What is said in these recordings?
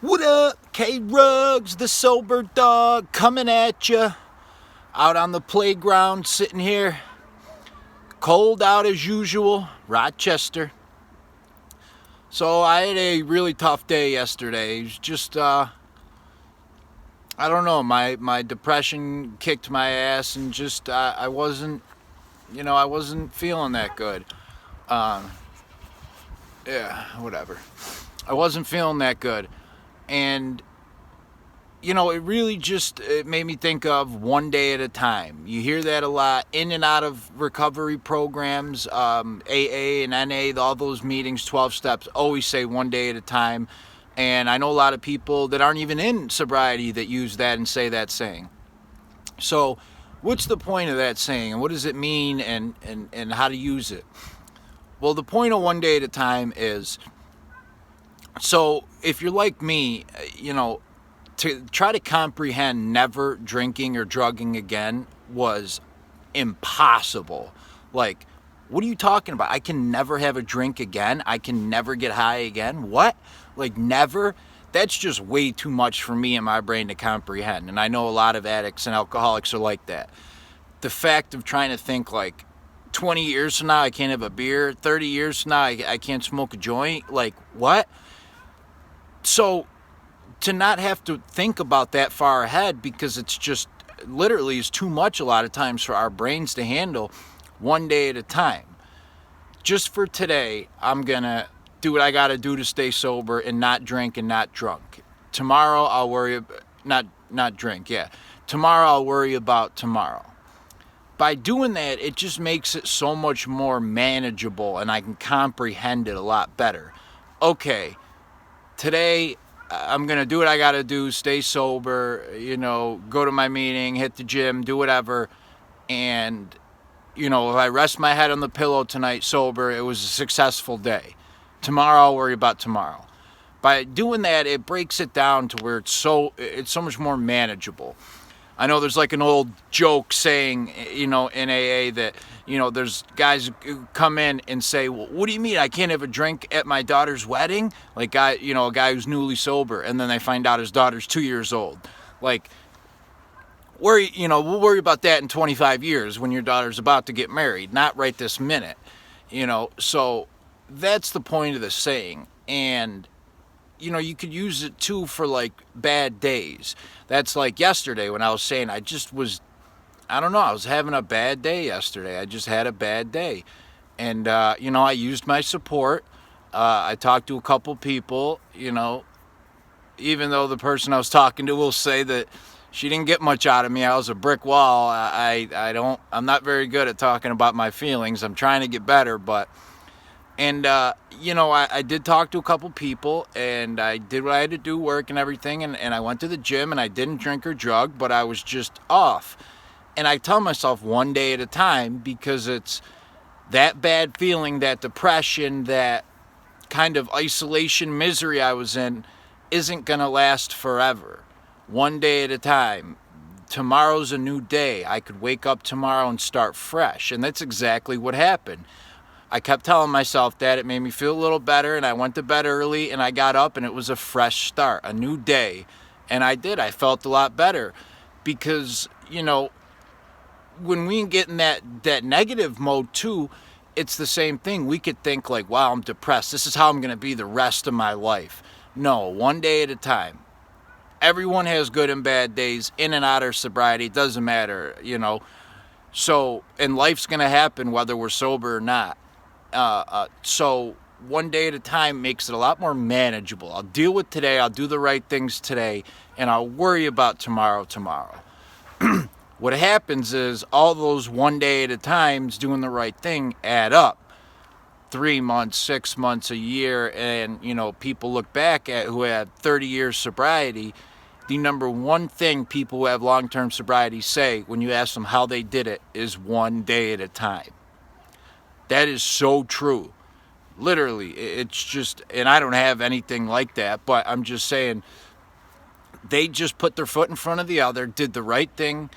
What up, K-Rugs, the sober dog, coming at you. Out on the playground, sitting here. Cold out as usual, Rochester. So I had a really tough day yesterday. It was just, I don't know, my depression kicked my ass, and just, I wasn't feeling that good. Yeah, whatever. I wasn't feeling that good. And, it made me think of one day at a time. You hear that a lot in and out of recovery programs, AA and NA, all those meetings, 12 steps, always say one day at a time. And I know a lot of people that aren't even in sobriety that use that and say that saying. So what's the point of that saying, and what does it mean, and how to use it? Well, the point of one day at a time is, so if you're like me, to try to comprehend never drinking or drugging again was impossible. Like, what are you talking about? I can never have a drink again. I can never get high again. What? Like, never? That's just way too much for me and my brain to comprehend. And I know a lot of addicts and alcoholics are like that. The fact of trying to think, like, 20 years from now, I can't have a beer. 30 years from now, I can't smoke a joint. Like, what? So to not have to think about that far ahead, because it's just literally is too much a lot of times for our brains to handle, one day at a time. Just for today, I'm going to do what I got to do to stay sober and not drink and not drunk. Tomorrow I'll worry about, not drink, yeah. Tomorrow I'll worry about tomorrow. By doing that, it just makes it so much more manageable, and I can comprehend it a lot better. Okay, today I'm going to do what I got to do, stay sober, go to my meeting, hit the gym, do whatever. And, if I rest my head on the pillow tonight sober, it was a successful day. Tomorrow I'll worry about tomorrow. By doing that, it breaks it down to where it's so much more manageable. I know there's like an old joke saying, in AA that, there's guys who come in and say, well, what do you mean I can't have a drink at my daughter's wedding? Like, a guy who's newly sober, and then they find out his daughter's 2 years old. Like, we'll worry about that in 25 years when your daughter's about to get married, not right this minute. So that's the point of the saying. And you could use it too for like bad days. That's like yesterday when I was saying I was having a bad day yesterday. I just had a bad day. And, I used my support. I talked to a couple people, even though the person I was talking to will say that she didn't get much out of me. I was a brick wall. I'm not very good at talking about my feelings. I'm trying to get better, but... And, I did talk to a couple people, and I did what I had to do, work and everything, and I went to the gym, and I didn't drink or drug, but I was just off. And I tell myself one day at a time, because it's that bad feeling, that depression, that kind of isolation misery I was in isn't going to last forever. One day at a time. Tomorrow's a new day. I could wake up tomorrow and start fresh, and that's exactly what happened. I kept telling myself that. It made me feel a little better, and I went to bed early, and I got up, and it was a fresh start, a new day. And I did. I felt a lot better because, when we get in that negative mode too, it's the same thing. We could think like, wow, I'm depressed. This is how I'm going to be the rest of my life. No, one day at a time. Everyone has good and bad days, in and out of sobriety. It doesn't matter, So, and life's going to happen whether we're sober or not. So one day at a time makes it a lot more manageable. I'll deal with today, I'll do the right things today, and I'll worry about tomorrow. What happens is all those one day at a times doing the right thing add up. 3 months, 6 months, a year, and people look back at who had 30 years sobriety. The number one thing people who have long-term sobriety say when you ask them how they did it is one day at a time. That is so true. Literally, it's just, and I don't have anything like that, but I'm just saying, they just put their foot in front of the other, did the right thing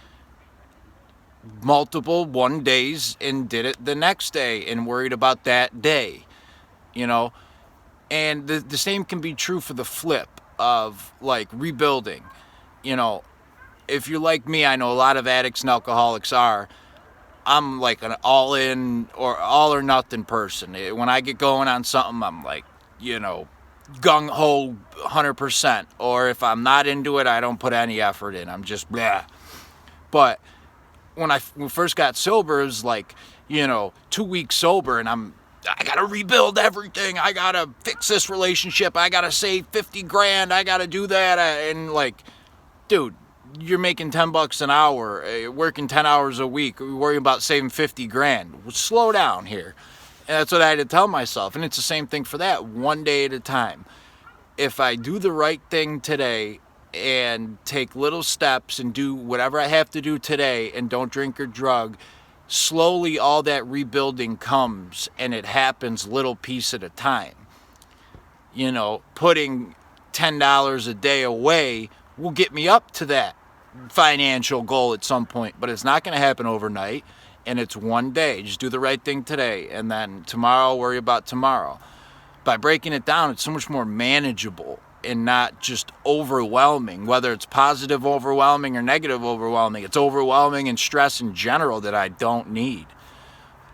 multiple one days, and did it the next day, and worried about that day, And the same can be true for the flip. of like rebuilding. You know, if you're like me, I know a lot of addicts and alcoholics are. I'm like an all in or all or nothing person. When I get going on something, I'm like, you know, gung ho 100%. Or if I'm not into it, I don't put any effort in. I'm just blah. But when I first got sober, it was like, you know, 2 weeks sober, and I gotta rebuild everything. I gotta fix this relationship. I gotta save 50 grand. I gotta do that. And like, dude, you're making $10 an hour, working 10 hours a week, worrying about saving 50 grand. Well, slow down here. And that's what I had to tell myself. And it's the same thing for that, one day at a time. If I do the right thing today and take little steps and do whatever I have to do today and don't drink or drug, slowly all that rebuilding comes, and it happens little piece at a time. You know, putting $10 a day away will get me up to that financial goal at some point, but it's not going to happen overnight, and it's one day. Just do the right thing today, and then tomorrow worry about tomorrow. By breaking it down, it's so much more manageable and not just overwhelming, whether it's positive overwhelming or negative overwhelming. It's overwhelming and stress in general that I don't need.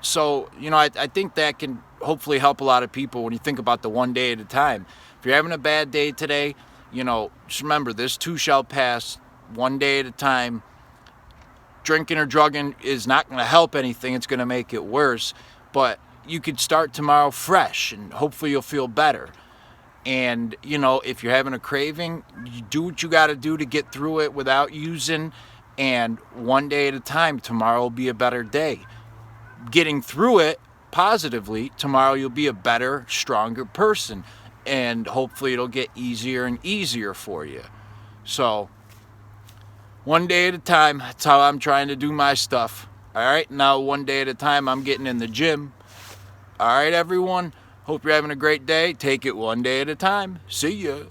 So, you know, I think that can hopefully help a lot of people when you think about the one day at a time. If you're having a bad day today, you know, just remember, this too shall pass, one day at a time. Drinking or drugging is not going to help anything. It's going to make it worse. But you could start tomorrow fresh, and hopefully you'll feel better. And, you know, if you're having a craving, you do what you got to do to get through it without using. And one day at a time, tomorrow will be a better day. Getting through it positively, tomorrow you'll be a better, stronger person. And hopefully it'll get easier and easier for you. So, one day at a time, that's how I'm trying to do my stuff. All right, now one day at a time, I'm getting in the gym. All right, everyone, hope you're having a great day. Take it one day at a time. See ya.